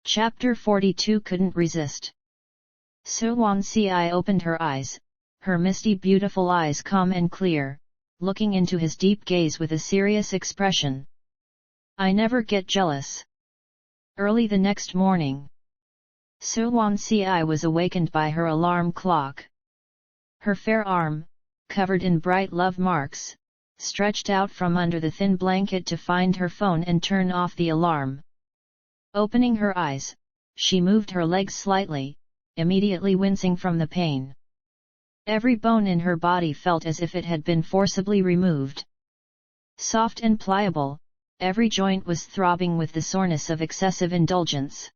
Chapter 42 Couldn't resist. Su Wan Ci opened her eyes, her misty beautiful eyes calm and clear, looking into his deep gaze with a serious expression. I never get jealous. Early the next morning, Su Wan Ci was awakened by her alarm clock. Her fair arm, covered in bright love marks, stretched out from under the thin blanket to find her phone and turn off the alarm. Opening her eyes, she moved her legs slightly, immediately wincing from the pain. Every bone in her body felt as if it had been forcibly removed. Soft and pliable, every joint was throbbing with the soreness of excessive indulgence.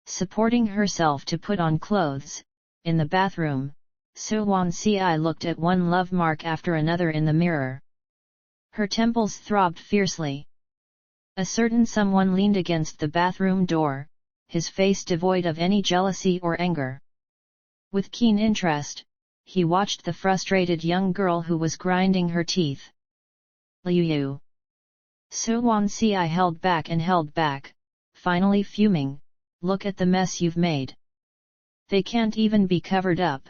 Supporting herself to put on clothes, in the bathroom, Su Wan Ci looked at one love mark after another in the mirror. Her temples throbbed fiercely. A certain someone leaned against the bathroom door, his face devoid of any jealousy or anger. With keen interest, he watched the frustrated young girl who was grinding her teeth. Liu. Su Wan Ci held back, finally fuming, look at the mess you've made. They can't even be covered up.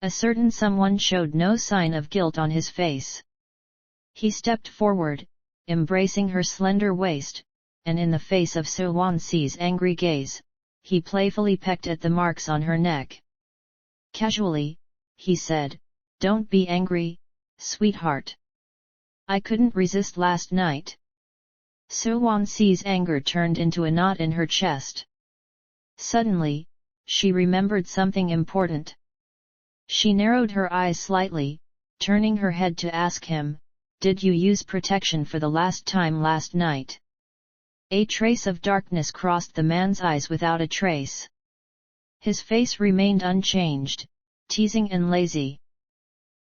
A certain someone showed no sign of guilt on his face. He stepped forward, embracing her slender waist, and in the face of Su Wan Ci's angry gaze, he playfully pecked at the marks on her neck. Casually, he said, "Don't be angry, sweetheart. I couldn't resist last night." Su Wan Ci's anger turned into a knot in her chest. Suddenly, she remembered something important. She narrowed her eyes slightly, turning her head to ask him, "Did you use protection for the last time last night?" A trace of darkness crossed the man's eyes without a trace. His face remained unchanged, teasing and lazy.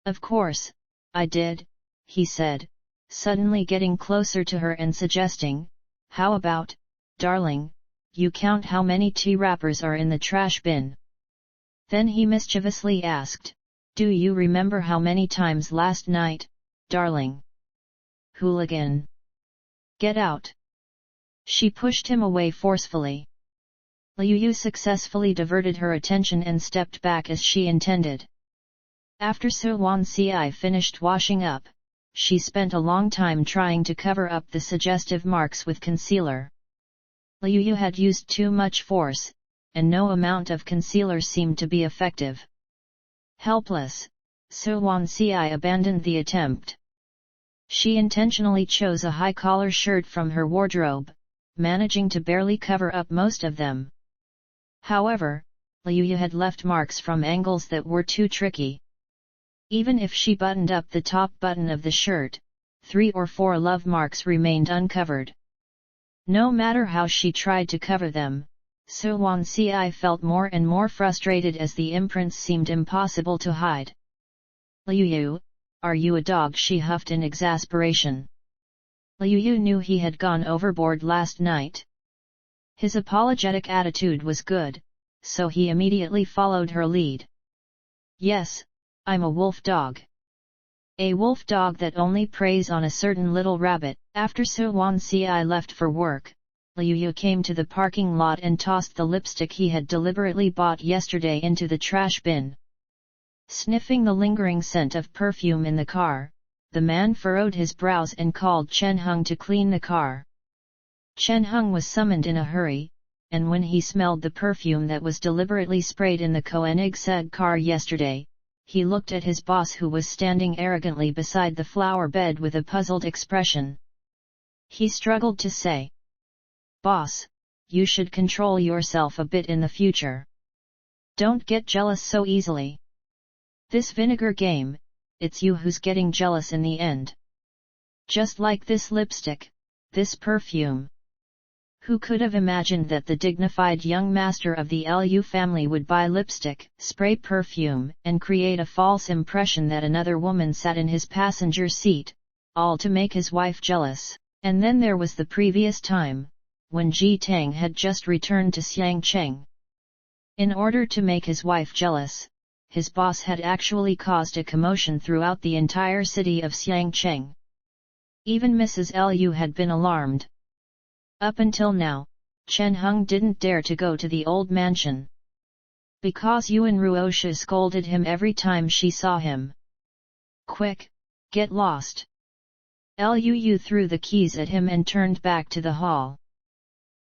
"Of course, I did," he said, suddenly getting closer to her and suggesting, "How about, darling, you count how many tea wrappers are in the trash bin?" Then he mischievously asked, "Do you remember how many times last night, darling?" "Hooligan! Get out!" She pushed him away forcefully. Liu successfully diverted her attention and stepped back as she intended. After Su Wan Ci finished washing up, she spent a long time trying to cover up the suggestive marks with concealer. Liu had used too much force, and no amount of concealer seemed to be effective. Helpless, Su Wan Ci abandoned the attempt. She intentionally chose a high-collar shirt from her wardrobe, managing to barely cover up most of them. However, Liu had left marks from angles that were too tricky. Even if she buttoned up the top button of the shirt, 3 or 4 love marks remained uncovered. No matter how she tried to cover them, Su Wan Ci felt more and more frustrated as the imprints seemed impossible to hide. "Liu, are you a dog?" she huffed in exasperation. Liu knew he had gone overboard last night. His apologetic attitude was good, so he immediately followed her lead. "Yes, I'm a wolf dog. A wolf dog that only preys on a certain little rabbit." After Su Wan Ci left for work, Liu came to the parking lot and tossed the lipstick he had deliberately bought yesterday into the trash bin. Sniffing the lingering scent of perfume in the car, the man furrowed his brows and called Chen Heng to clean the car. Chen Heng was summoned in a hurry, and when he smelled the perfume that was deliberately sprayed in the Koenigsegg car yesterday, he looked at his boss who was standing arrogantly beside the flower bed with a puzzled expression. He struggled to say, "Boss, you should control yourself a bit in the future. Don't get jealous so easily. This vinegar game, it's you who's getting jealous in the end. Just like this lipstick, this perfume." Who could have imagined that the dignified young master of the Liu family would buy lipstick, spray perfume, and create a false impression that another woman sat in his passenger seat, all to make his wife jealous? And then there was the previous time, when Ji Tang had just returned to Xiangcheng. In order to make his wife jealous, his boss had actually caused a commotion throughout the entire city of Xiangcheng. Even Mrs. Liu had been alarmed. Up until now, Chen Hung didn't dare to go to the old mansion. Because Yuan Ruosha scolded him every time she saw him. Quick, get lost! Liu threw the keys at him and turned back to the hall.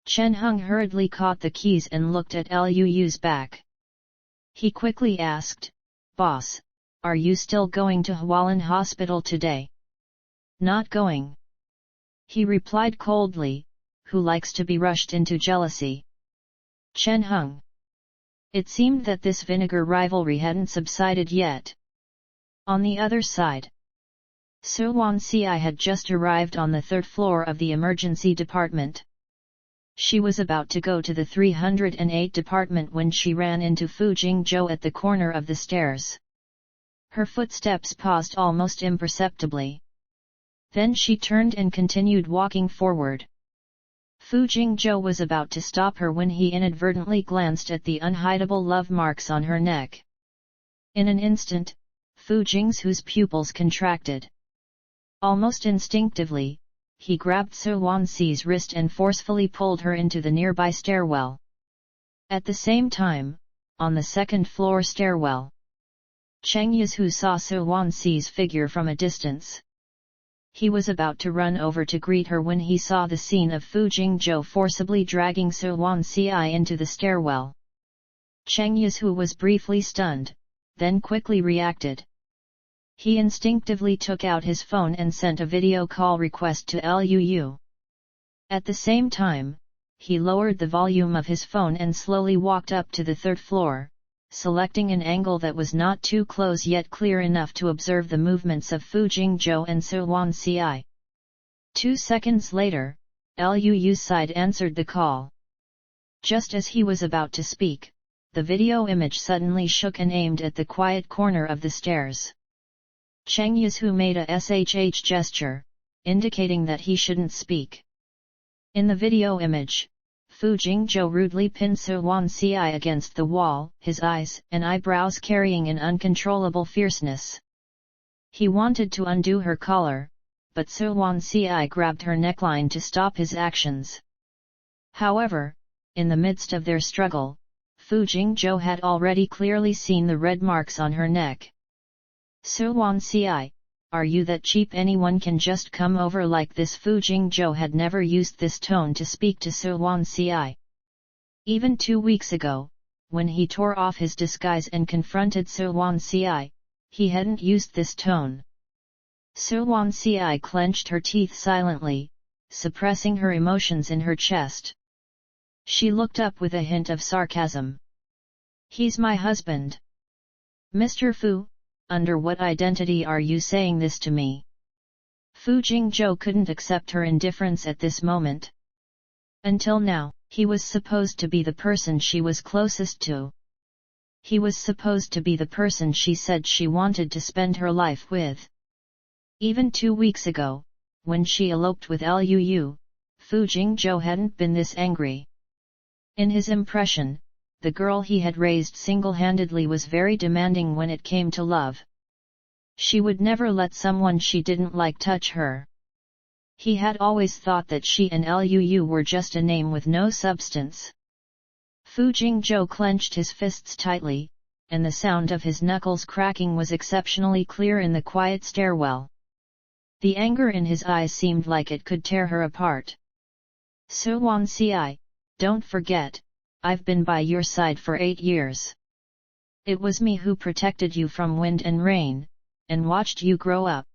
Chen Hung hurriedly caught the keys and looked at Liu's back. He quickly asked, "Boss, are you still going to Hualien Hospital today?" "Not going," he replied coldly. Who likes to be rushed into jealousy? Chen Hung. It seemed that this vinegar rivalry hadn't subsided yet. On the other side, Su Wan Ci had just arrived on the third floor of the emergency department. She was about to go to the 308 department when she ran into Fu Jing Zhou at the corner of the stairs. Her footsteps paused almost imperceptibly. Then she turned and continued walking forward. Fu Jing Zhou was about to stop her when he inadvertently glanced at the unhideable love marks on her neck. In an instant, Fu Jingzhou's pupils contracted. Almost instinctively, he grabbed Su Wan Ci's wrist and forcefully pulled her into the nearby stairwell. At the same time, on the second-floor stairwell, Cheng Yizhu saw Su Wan Ci's figure from a distance. He was about to run over to greet her when he saw the scene of Fu Jing Zhou forcibly dragging Su Wan Ci into the stairwell. Cheng Yizhu was briefly stunned, then quickly reacted. He instinctively took out his phone and sent a video call request to Liu. At the same time, he lowered the volume of his phone and slowly walked up to the third floor, selecting an angle that was not too close yet clear enough to observe the movements of Fu Jing Zhou and Su Wan Ci. 2 seconds later, Liu's side answered the call. Just as he was about to speak, the video image suddenly shook and aimed at the quiet corner of the stairs. Cheng Yizhu made a shh gesture, indicating that he shouldn't speak. In the video image, Fu Jing Zhou rudely pinned Su Wan Ci against the wall, his eyes and eyebrows carrying an uncontrollable fierceness. He wanted to undo her collar, but Su Wan Ci grabbed her neckline to stop his actions. However, in the midst of their struggle, Fu Jing Zhou had already clearly seen the red marks on her neck. "Su Wan Ci, are you that cheap? Anyone can just come over like this?" Fu Jing Zhou had never used this tone to speak to Su Wan Ci. Even 2 weeks ago, when he tore off his disguise and confronted Su Wan Ci, he hadn't used this tone. Su Wan Ci clenched her teeth silently, suppressing her emotions in her chest. She looked up with a hint of sarcasm. "He's my husband. Mr. Fu, under what identity are you saying this to me?" Fu Jing Zhou couldn't accept her indifference at this moment. Until now, he was supposed to be the person she was closest to. He was supposed to be the person she said she wanted to spend her life with. Even 2 weeks ago, when she eloped with Liu, Fu Jing Zhou hadn't been this angry. In his impression, the girl he had raised single-handedly was very demanding when it came to love. She would never let someone she didn't like touch her. He had always thought that she and Liu were just a name with no substance. Fu Jing Zhou clenched his fists tightly, and the sound of his knuckles cracking was exceptionally clear in the quiet stairwell. The anger in his eyes seemed like it could tear her apart. "Su Wan Ci, don't forget, I've been by your side for 8 years. It was me who protected you from wind and rain, and watched you grow up.